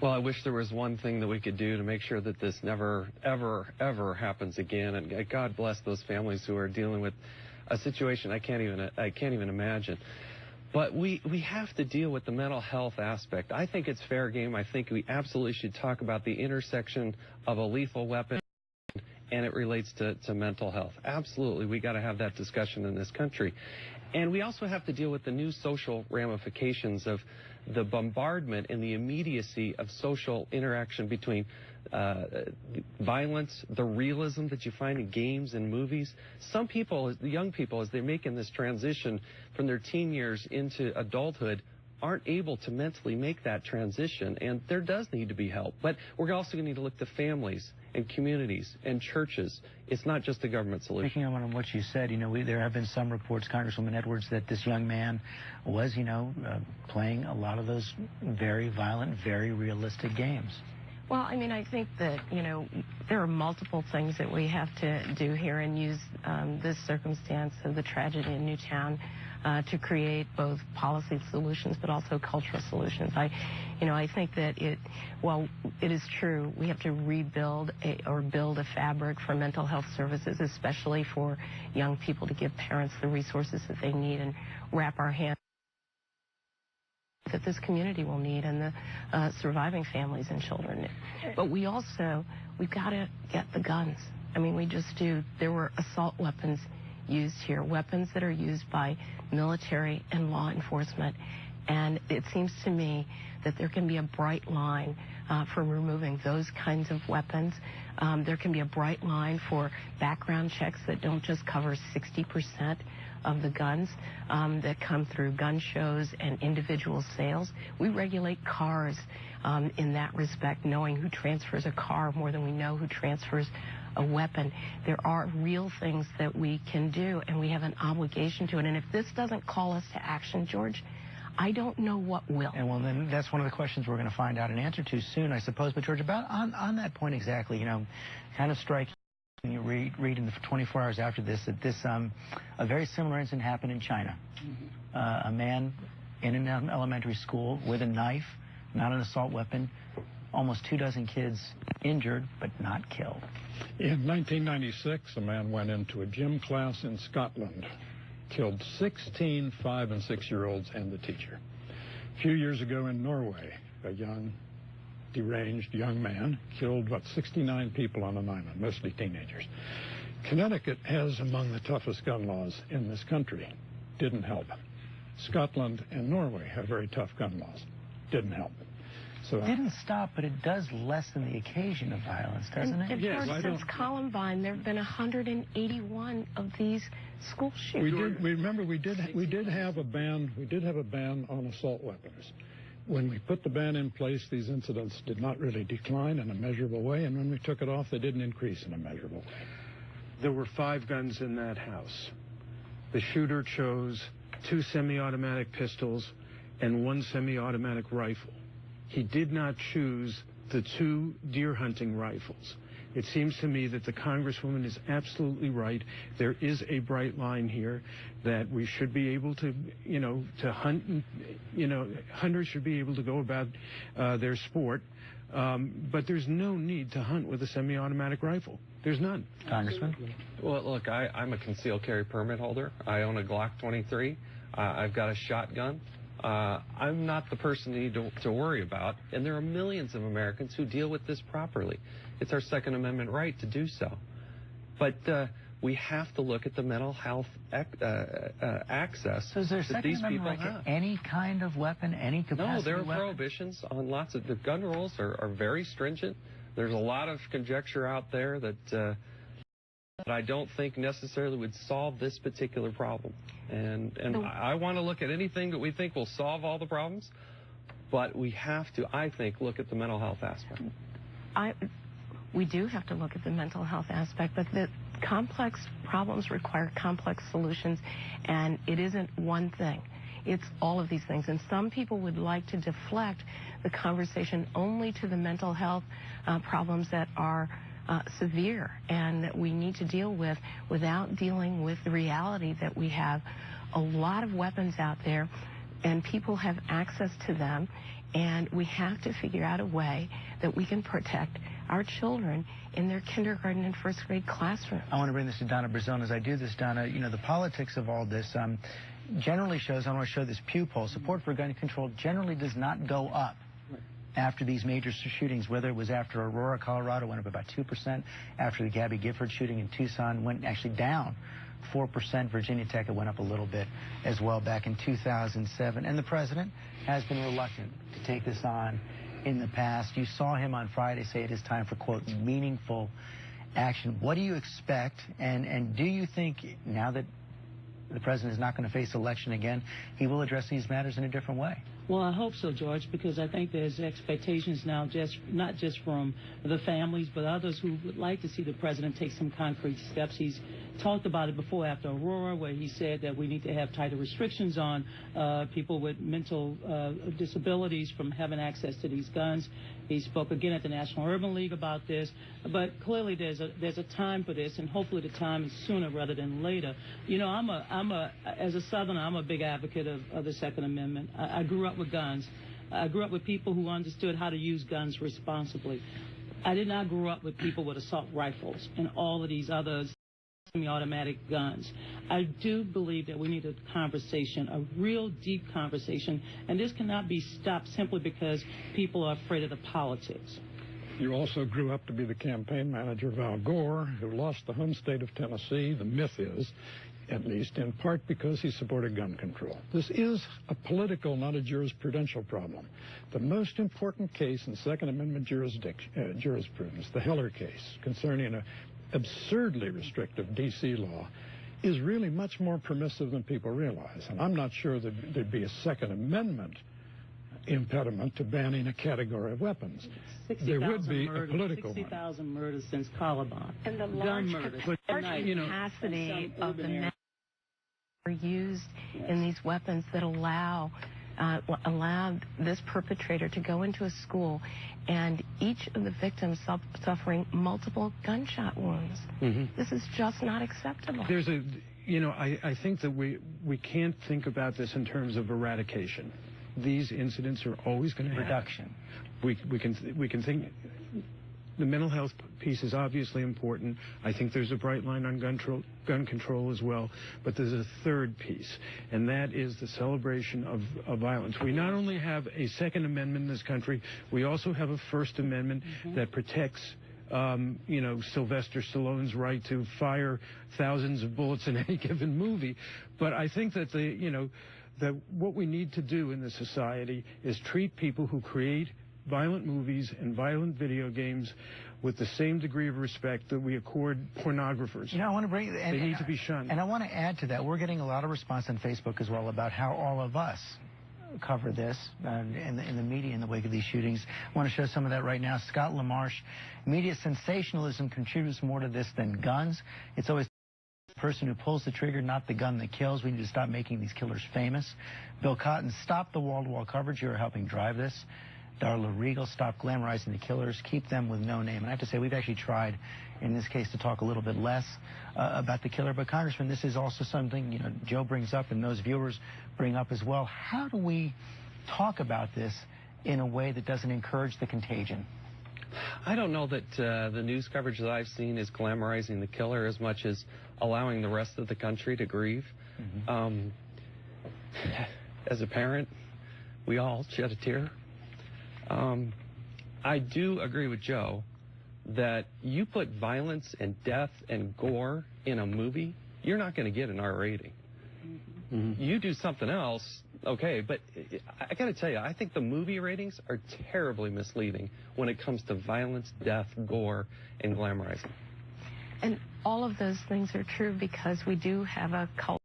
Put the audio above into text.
Well, I wish there was one thing that we could do to make sure that this never, ever, ever happens again. And God bless those families who are dealing with a situation I can't even imagine. But we have to deal with the mental health aspect. I think it's fair game. I think we absolutely should talk about the intersection of a lethal weapon and it relates to mental health. Absolutely, we got to have that discussion in this country. And we also have to deal with the new social ramifications of the bombardment and the immediacy of social interaction between violence, the realism that you find in games and movies. Some people, the young people, as they're making this transition from their teen years into adulthood, aren't able to mentally make that transition, and there does need to be help. But we're also going to need to look to families and communities and churches. It's not just a government solution. Speaking on what you said, there have been some reports, Congresswoman Edwards, that this young man was, playing a lot of those very violent, very realistic games. Well, I think that, there are multiple things that we have to do here and use this circumstance of the tragedy in Newtown to create both policy solutions but also cultural solutions. I think that it is true, we have to rebuild or build a fabric for mental health services, especially for young people, to give parents the resources that they need and wrap our hands that this community will need and the surviving families and children. But we've got to get the guns. We just do. There were assault weapons used here, weapons that are used by military and law enforcement. And it seems to me that there can be a bright line for removing those kinds of weapons. There can be a bright line for background checks that don't just cover 60% of the guns that come through gun shows and individual sales. We regulate cars in that respect, knowing who transfers a car more than we know who transfers a weapon. There are real things that we can do, and we have an obligation to it. And if this doesn't call us to action, George, I don't know what will. And then that's one of the questions we're going to find out an answer to soon, I suppose. But George, about on that point exactly, kind of striking. You read in the 24 hours after this that a very similar incident happened in China. A man in an elementary school with a knife, not an assault weapon, almost 24 kids injured but not killed. In 1996, a man went into a gym class in Scotland, killed 16 5- and 6-year-olds and the teacher. A few years ago in Norway, a young, deranged young man killed, 69 people on an island, mostly teenagers. Connecticut has among the toughest gun laws in this country. Didn't help. Scotland and Norway have very tough gun laws. Didn't help. So it didn't stop, but it does lessen the occasion of violence, doesn't it? Yes, since Columbine, there have been 181 of these school shootings. We did have a ban on assault weapons. When we put the ban in place, these incidents did not really decline in a measurable way, and when we took it off, they didn't increase in a measurable way. There were 5 guns in that house. The shooter chose 2 semi-automatic pistols and 1 semi-automatic rifle. He did not choose the 2 deer hunting rifles. It seems to me that the Congresswoman is absolutely right. There is a bright line here that we should be able to, to hunt, hunters should be able to go about their sport, but there's no need to hunt with a semi-automatic rifle. There's none. Congressman? Well, look, I'm a concealed carry permit holder. I own a Glock 23. I've got a shotgun. I'm not the person you need to worry about, and there are millions of Americans who deal with this properly. It's our Second Amendment right to do so. But we have to look at the mental health access so is there that these people right have. Any kind of weapon, any capacity? No, there are weapon? prohibitions on lots of... The gun rules are very stringent. There's a lot of conjecture out there that I don't think necessarily would solve this particular problem. And I want to look at anything that we think will solve all the problems, but we have to, I think, look at the mental health aspect. We do have to look at the mental health aspect, but the complex problems require complex solutions, and it isn't one thing. It's all of these things. And some people would like to deflect the conversation only to the mental health problems that are severe and that we need to deal with without dealing with the reality that we have a lot of weapons out there and people have access to them, And we have to figure out a way that we can protect our children in their kindergarten and first grade classrooms. I want to bring this to Donna Brazone. As I do this, Donna, you know, the politics of all this generally shows, I want to show this Pew poll, support for gun control generally does not go up after these major shootings, whether it was after Aurora, Colorado, went up about 2%, after the Gabby Gifford shooting in Tucson, went actually down 4%. Virginia Tech, it went up a little bit as well back in 2007. And the president has been reluctant to take this on in the past. You saw him on Friday say it is time for, quote, meaningful action. What do you expect? And do you think now that the president is not going to face election again, he will address these matters in a different way? Well, I hope so, George, because I think there's expectations now, not just from the families, but others who would like to see the president take some concrete steps. He's talked about it before after Aurora, where he said that we need to have tighter restrictions on people with mental disabilities from having access to these guns. He spoke again at the National Urban League about this. But clearly there's a time for this, and hopefully the time is sooner rather than later. You know, as a Southerner, I'm a big advocate of the Second Amendment. I grew up with guns. I grew up with people who understood how to use guns responsibly. I did not grow up with people with assault rifles and all of these other semi-automatic guns. I do believe that we need a conversation, a real deep conversation, and this cannot be stopped simply because people are afraid of the politics. You also grew up to be the campaign manager of Al Gore, who lost the home state of Tennessee. The myth is, at least in part, because he supported gun control. This is a political, not a jurisprudential problem. The most important case in Second Amendment jurisprudence, the Heller case, concerning an absurdly restrictive D.C. law, is really much more permissive than people realize. And I'm not sure that there'd be a Second Amendment impediment to banning a category of weapons. There would be a political one. 60,000 murders since Columbine. And the large capacity of the men are used in these weapons that allowed this perpetrator to go into a school and each of the victims suffering multiple gunshot wounds. Mm-hmm. This is just not acceptable. There's I think that we can't think about this in terms of eradication. These incidents are always going to happen. Reduction. We can think. The mental health piece is obviously important. I think there's a bright line on gun control as well. But there's a third piece, and that is the celebration of violence. We not only have a Second Amendment in this country, we also have a First Amendment that protects Sylvester Stallone's right to fire thousands of bullets in any given movie. But I think that that what we need to do in this society is treat people who create violent movies and violent video games with the same degree of respect that we accord pornographers. You know, I want to bring... They need to be shunned. And I want to add to that, we're getting a lot of response on Facebook as well about how all of us cover this in the media in the wake of these shootings. I want to show some of that right now. Scott LaMarche, media sensationalism contributes more to this than guns. It's always the person who pulls the trigger, not the gun that kills. We need to stop making these killers famous. Bill Cotton, stop the wall-to-wall coverage. You're helping drive this. Darla Regal, stop glamorizing the killers. Keep them with no name. And I have to say, we've actually tried, in this case, to talk a little bit less about the killer. But, Congressman, this is also something, Joe brings up and those viewers bring up as well. How do we talk about this in a way that doesn't encourage the contagion? I don't know that the news coverage that I've seen is glamorizing the killer as much as allowing the rest of the country to grieve. Mm-hmm. As a parent, we all shed a tear. I do agree with Joe that you put violence and death and gore in a movie, you're not going to get an R rating. Mm-hmm. You do something else, okay, but I got to tell you, I think the movie ratings are terribly misleading when it comes to violence, death, gore, and glamorizing. And all of those things are true because we do have a culture